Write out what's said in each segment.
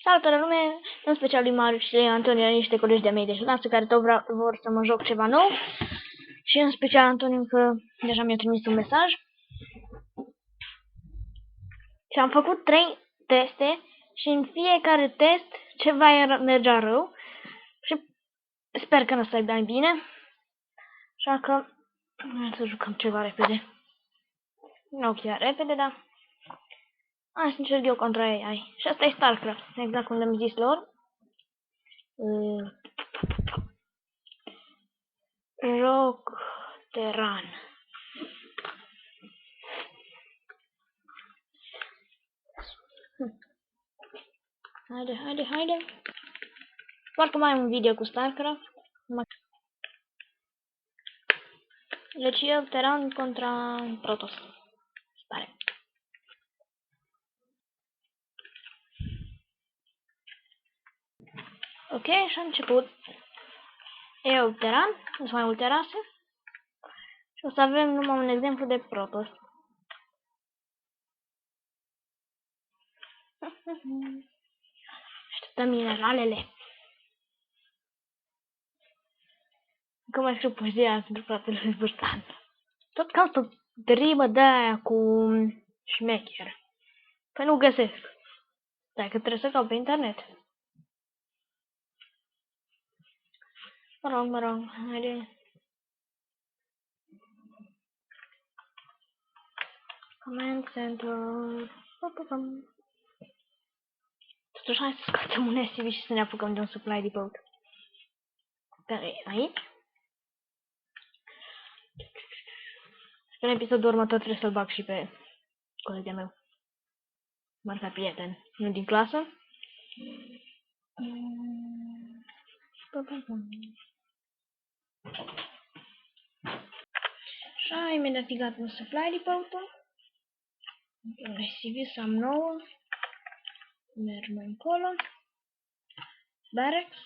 Salutare lume, în special lui Marius și lui Antonio, niște colegi de-a mei de șunață care tot vor să mă joc ceva nou. Și în special Antonio, că deja mi-a trimis un mesaj. Și am făcut 3 teste și în fiecare test ceva mergea rău. Și sper că nu stai mai bine. Așa că hai să jucăm ceva repede. Nu chiar repede, dar hai să încerc eu contra AI. Și asta e StarCraft, exact cum am zis lor. Rock Teran. Haide. Parcă mai am un video cu StarCraft. Deci eu Teran contra Protoss. Pare. Ok, și am început. Eu Teran, sunt mai multe rase. Și o să avem numai un exemplu de Protoss. Așteptăm mineralele. Încă mai scriu poezia pentru fratele lui Vârtan. Tot caut o rimă de-aia cu șmecher. Păi nu găsesc. Stai că trebuie să caut pe internet. Mă rog, haide. Command Center. Totuși hai să scoatem un SCV și să ne apucăm de un supply depot. Care e aici? În episodul următor trebuie să-l bag și pe colegul meu. Marca prieten. Nu din clasă. Așa, imediat e gata un supply depot-ul. Un SCV să am 9. Mergem încolo. Barracks.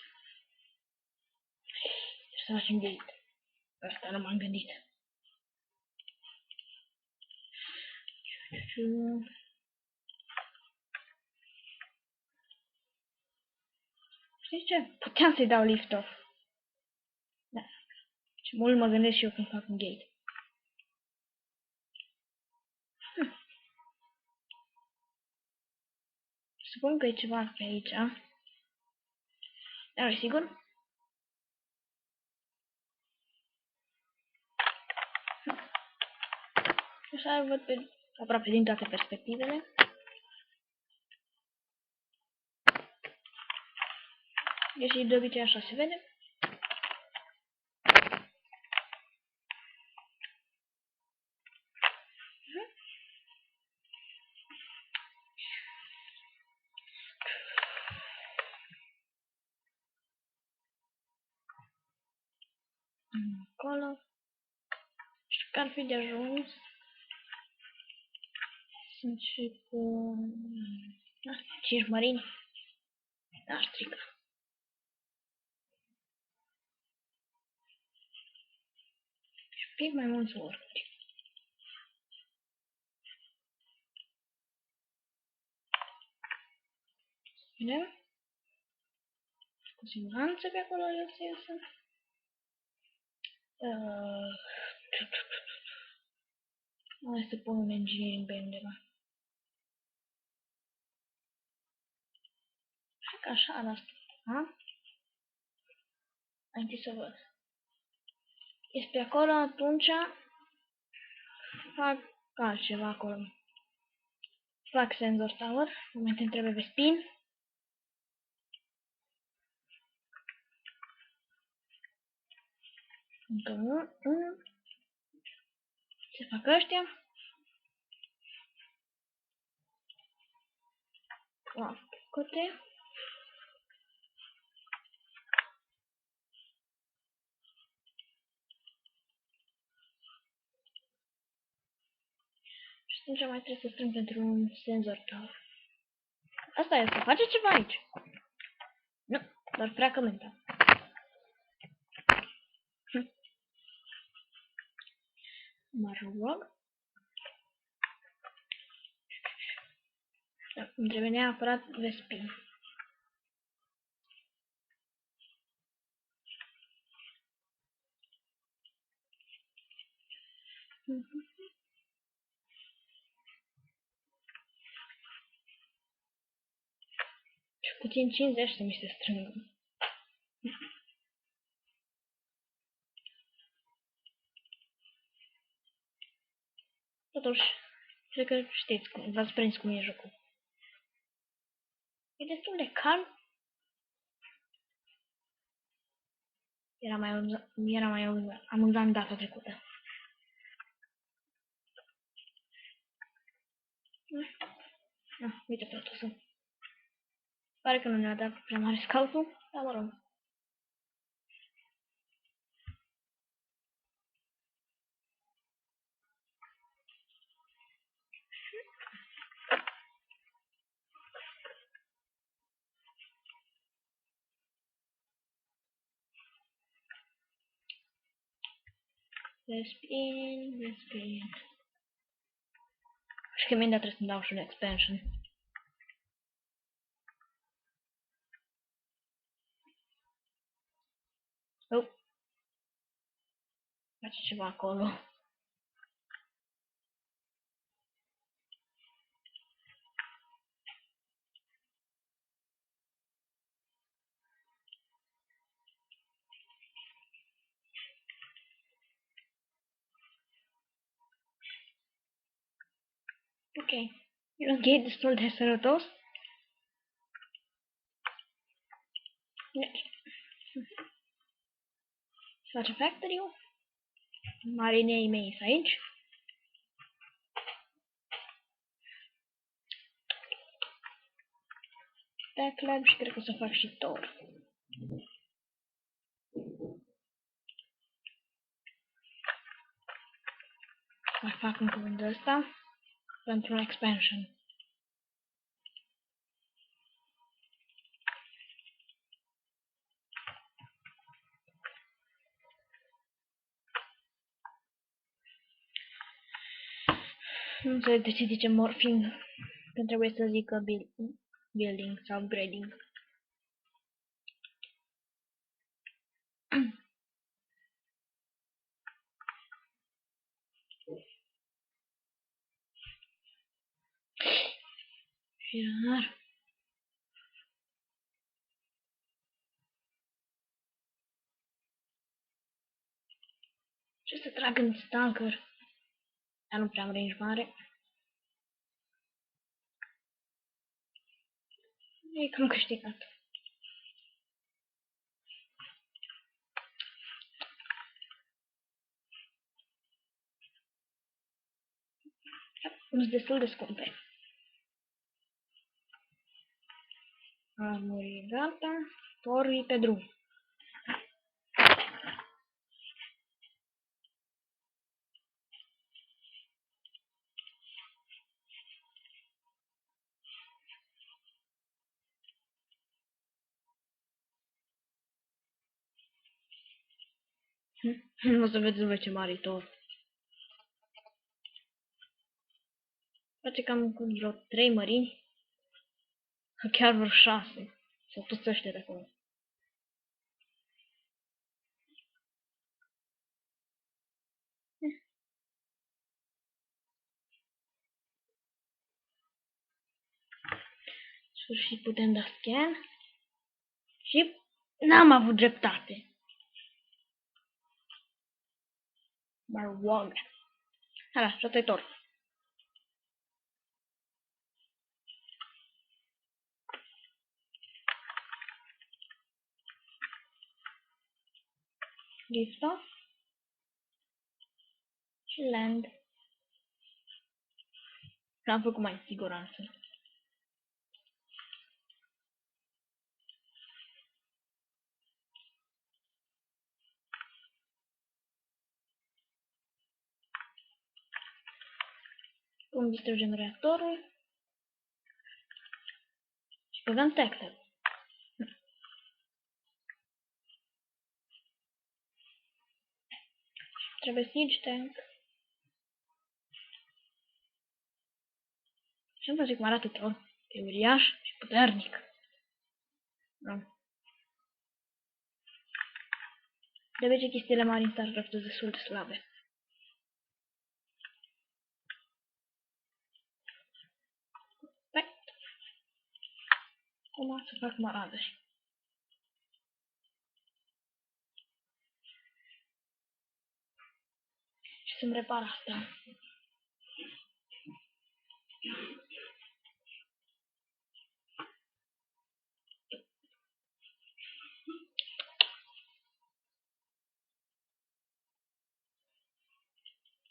Trebuie să facem gate. Asta nu m-am gândit. Știi ce? Puteam să-i dau lift-off. Da. Ce mult mă gândesc și eu când fac un gate. Supun că e ceva pe aici. Dar e sigur? Așa văd pe aproape din toate perspectivele. Deși de obicei așa se vede. Acolo. Și că ar fi de ajuns să încep cu 5 marini. N-aș strica. Și un pic mai mulți orcuri. Vedem? Cu siguranță pe acolo o să iasă. Hai să pun un engineering pe undeva. Cred că așa arată. Ha? Hai întâi să văd. Este pe acolo, atunci fac altceva acolo. Fac sensor tower. În moment îmi trebuie pe spin. Încă unul. Se fac ăștia. Cote. Și atunci mai trebuie să strâng pentru un sensor tower. Asta e, să face ceva aici. Nu, doar fragmentat. Mă rog. Da, îmi trebuie neapărat Vespin. Puțin 50 să mi se strângă. Totuși, cred că știți, v-ați prins cum e jocul. E destul de calm. Era mai amuzant data trecută. Uite Protosul. Pare că nu ne-a dat prea mare scoutul, dar mă rog. Respin. Și că imediat trebuie să-mi dau și un expansion. Oh. Face ceva acolo. Ok. E un gate destul de sănătos. Deci. Se face factory-ul. Marinei mei sunt aici. Tech Lab și cred că o să fac și Tor. Mai fac un cuvânt de ăsta pentru un expansion. Nu înțeleg de ce zice morphing, când trebuie să zică building sau upgrading. Iar ce să trag în stalker? Dar nu prea am range mare. E cam câștigat. Sunt destul de scumpe. Armorii gata. Torii pe drum. O să vedeți voi ce mare tor. Face cam cu vreo 3 mărini. Chiar vreo 6. Sau toți ăștia de acolo. Sfârșit putem da scan. Și n-am avut dreptate. Barwog. Hai, și ăsta e tor. Lift off. Și land. L-am făcut mai în siguranță. Cum distrugem reactorul. Și băgăm tech-ul. Trebuie siege tank. Și-am văzut cum arată tor. E uriaș și puternic. Da. De obicei chestiile mari în StarCraft sunt destul de slabe. Acum să fac maradări. Și să-mi repar asta.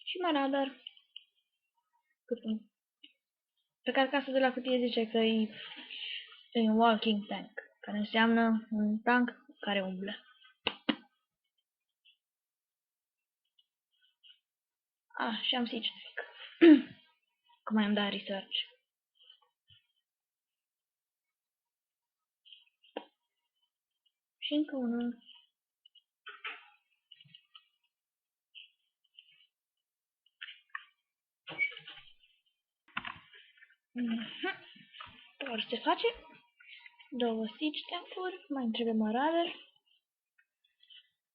Și maradar. Pe carcasa de la cutie zice că e un walking tank, care înseamnă un tank care umblă. Și am siege tank. Cum mai am dat research. Și încă unul. Doar se face. 2 siege tank-uri. Mai îmi trebuie marauder.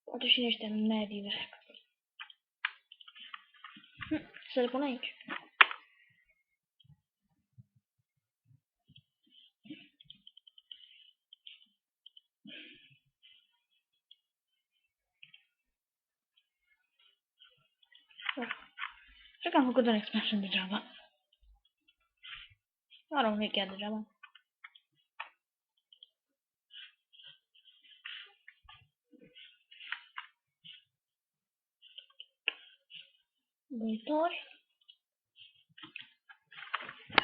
Poate și niște medivac. Să le pun aici. Cred că am făcut un expansion degeaba. Mă rog, nu e chiar degeaba. Viitori.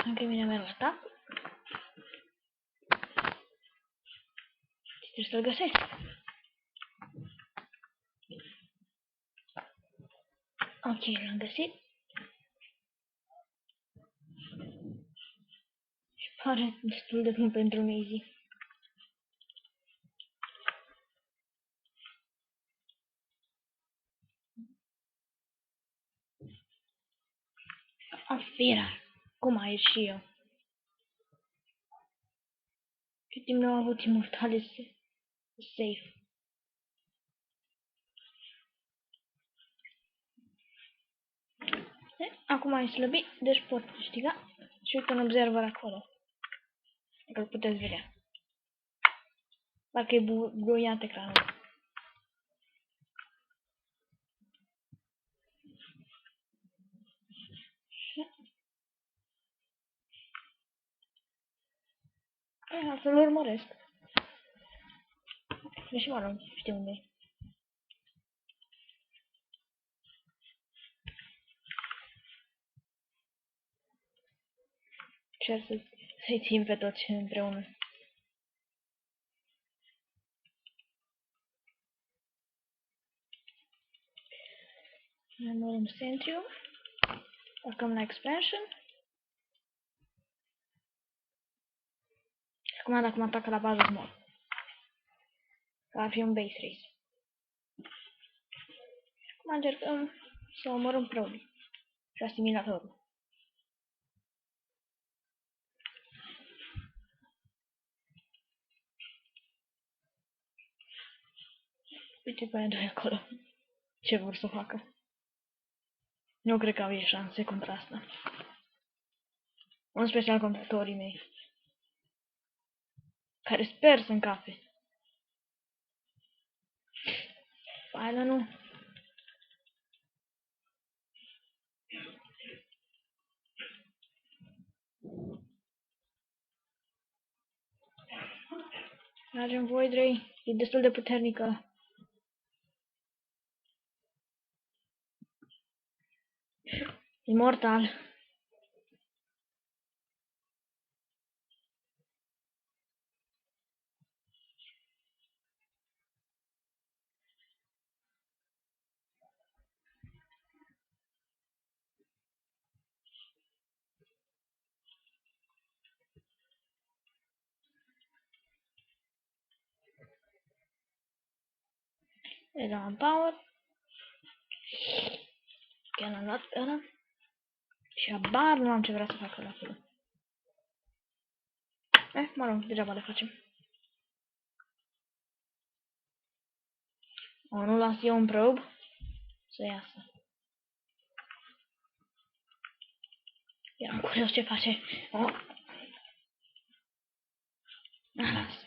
Anche mine merg la atac. Trebuie să-l găsesc. Ok, l-am găsit. Și pare destul de bun pentru un easy. Afira. Cum ai și eu? Cât timp nu am avut imortale safe. Acum ai slăbit, deci pot câștiga. Și uite un observer acolo. Dacă îl puteți vedea. Parcă e buguiat ecranul. Să-l urmăresc. Deși mă rog, știu unde e. Cer să-i țin pe toți împreună. Memorăm Centrium. Acum la expansion. Acum dacă mă atacă la bază mor. Că ar fi un base race. Acum încercăm să omorâm probii și asimilatorul. Uite pe aia doi acolo. Ce vor să facă? Nu cred că au șanse contra asta. În special contra torii mei. Care sper să încape. Hai, dar nu. Mergem voi, Drei. E destul de puternică. Immortal. Le dăm power. Chiar l-am luat pe ăla. Și abar nu am ce vrea să facă la acolo. Mă rog, degeaba le facem. Nu las eu un probe să iasă. Eram curios ce face.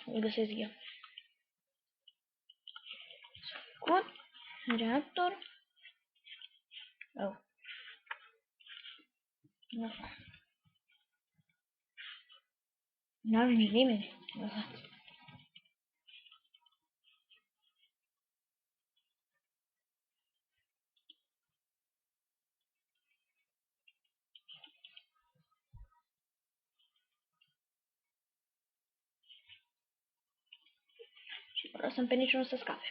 Îl găsesc eu. Scut. Reactor. Oh. Nu ajunge nimeni. Și nu lăsăm pe niciunul să scape.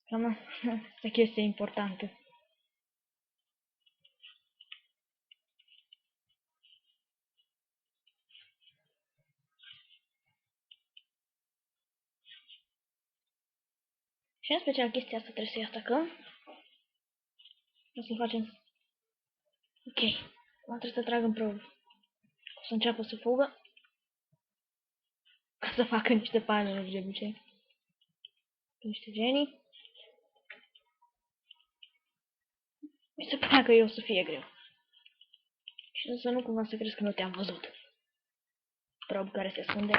Cam asta chestia importantă. Și în special chestia asta trebuie să-i atacăm. O să facem. Ok. Acum trebuie să trag în probă. O să înceapă să fugă. Ca să facă niște panele de obicei. Niște genii. Mi se pare că eu o să fie greu. Și să nu cumva să crezi că nu te-am văzut. Prob care se ascunde.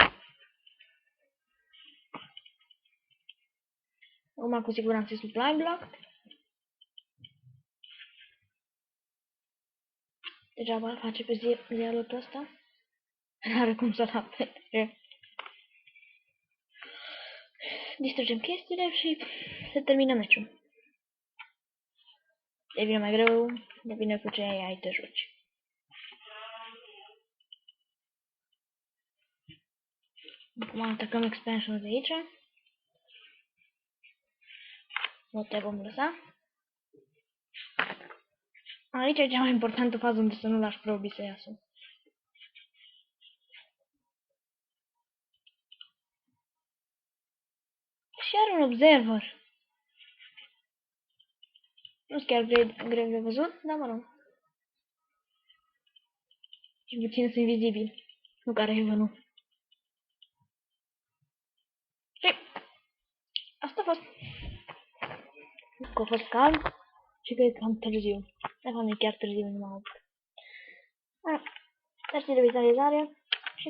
Acum cu siguranță e supply block. Degeaba face pe ziarul ăsta. N-are cum să-l apere. Distrugem chestiile și se termină meciul. Devine mai greu, depinde cu ce ai te joci. Acum atacăm expansion de aici. Nu te vom lăsa. Aici e cea mai importantă fază unde să nu lași probii să iasă. Și are un observer. Nu sunt chiar greu de văzut, dar mă rog. Și puțin sunt invizibil. Nu care e nu. Și asta a fost. Că a fost calm și că e cam târziu. De fapt, nu e chiar târziu, nu m-am oprit. Mersi de vizualizare și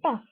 pa!